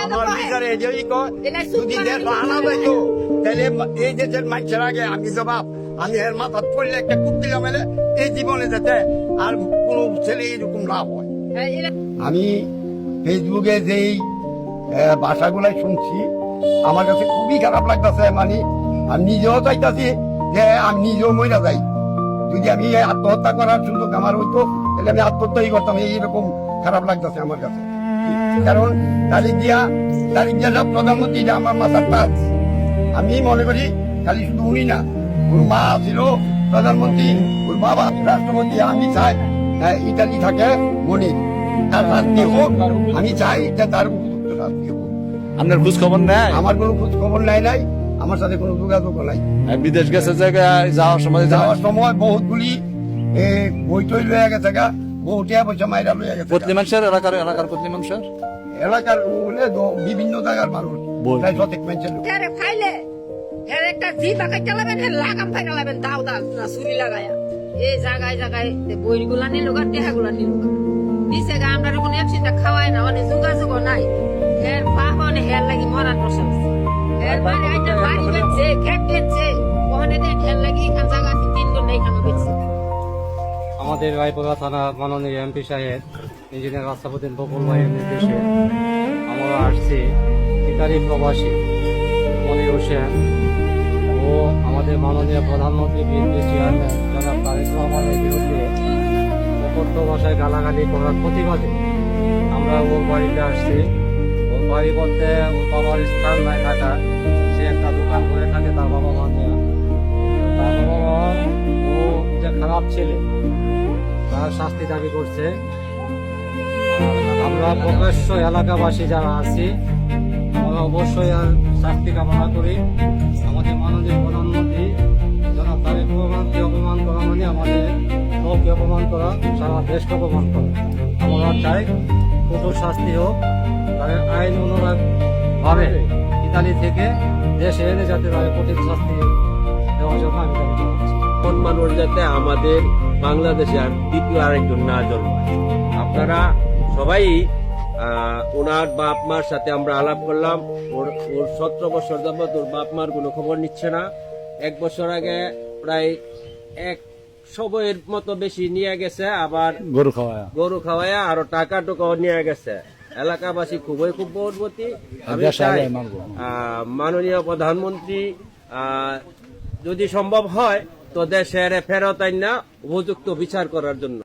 আমার বিচারে এই কয় যদি দেশ আনা যাইতো তাহলে এই দেশের মানুষের আগে আমি জবাব আমি এর মাথা পড়লে একটা কুট্টি মেলে এই জীবনে যেতে আর কোন ছেলে এরকম লাভ হয়। আমি ফেসবুকে যেই ভাষাগুলাই শুনছি আমার কাছে খুবই খারাপ লাগতেছে। মানে আমি নিজেও চাইতাছি যে আমি নিজেও মইরা যাই, যদি আমি আত্মহত্যা করার সুযোগ আমার হইতো তাহলে আমি আত্মহত্যাই করতাম। এইরকম খারাপ লাগতেছে আমার কাছে, কারণ তারিখ দিয়া সব প্রধানমন্ত্রী আমার মাথার তাজ। আমি মনে করি খালি শুধু উনি না, ওর মা ছিল প্রধানমন্ত্রী, ওর বাবা রাষ্ট্রপতি। আমি চাই ইতালি থাকে মনি তার শাস্তি হোক, আমি চাই যে তার উপযুক্ত শাস্তি হোক। আপনার খোঁজ খবর নেয়? আমার কোনো খোঁজ খবর নাই, আমার সাথে কোনো যোগাযোগ নাই। বিদেশ গেছে জায়গায় যাওয়ার সময় বহুতগুলি বই টই লয়ে গেছে গা, বহুটিয়া পয়সা মাইরা লয়ে গেছে। প্রতি মানুষের এলাকার প্রতি মানুষের এলাকার হলে বিভিন্ন জায়গার মানুষ প্রায় শতেক মানুষের খাইলে একটা জি বাকাই চালাবেন, লাগাম ফাই চালাবেন, দাও দাও না ছুরি লাগায়া এই জায়গায় জায়গায় বইগুলা নিল গা, টেহাগুলা নিল গা দিছে গা। আমরা কোনো একসাথে খাওয়াই না, মানে যোগাযোগ নাই। হের পাহনে হের লাগি মরার প্রশ্ন হের বাড়ি আইটা বাড়ি বেচছে, খেত বেচছে, ওখানে দেন হের লাগি এখান জায়গা 3 গুণ নেই খানো বেচছে। আমাদের রায়পুরা থানা মাননীয় এমপি সাহেব ইঞ্জিনিয়ার রাস্তাপতিন বকুল ভাইয়ের নির্দেশে আমরা আসছি ইতালি প্রবাসী মনির হোসেন ও আমাদের মাননীয় প্রধানমন্ত্রী বিএনপি চেয়ারম্যান জনাব তারেক রহমানের বিরুদ্ধে অকথ্য ভাষায় গালাগালি করার প্রতিবাদে আমরা ওর বাড়িতে আসছি। ওর বাড়ি বলতে ওর বাবার স্থান নাই থাকা, সে একটা দোকান করে থাকে তার বাবা মা নিয়ে। তার বাবা মা ও যে খারাপ ছেলে তার শাস্তি দাবি করছে। আমরা প্রকাশ্য এলাকাবাসী যারা আছি আমরা অবশ্যই আর শাস্তি কামনা করি। আমাদের মাননীয় প্রধানমন্ত্রী যারা তারেক রহমানকে অপমান করা মানে আমাদের লোককে অপমান করা, সারা দেশকে অপমান করা। আমরা চাই কঠোর শাস্তি হোক, তাদের আইন অনুরাগ ভাবে ইতালি থেকে দেশে এনে যাতে তাদের কঠিন শাস্তি দেওয়ার জন্য আমি দাবি জানাচ্ছি। মানুষ যাতে আমাদের বাংলাদেশে আর দ্বিতীয় আরেকজন না জন্মায়। আপনারা সবাই ওনার বাপ মার সাথে আমরা আলাপ করলাম। ওর 17 বছর যাবত ওর বাপ মার কোনো খবর নিচ্ছে না। 1 বছর আগে প্রায় 100 বইয়ের মতো বেশি নিয়ে গেছে, আবার গরু খাওয়ায়া আরো টাকা টুকাও নিয়ে গেছে। এলাকাবাসী খুব বহরবতী। আমি চাই মাননীয় প্রধানমন্ত্রী যদি সম্ভব হয় তো দেশের ফেরত আইনা উপযুক্ত বিচার করার জন্য।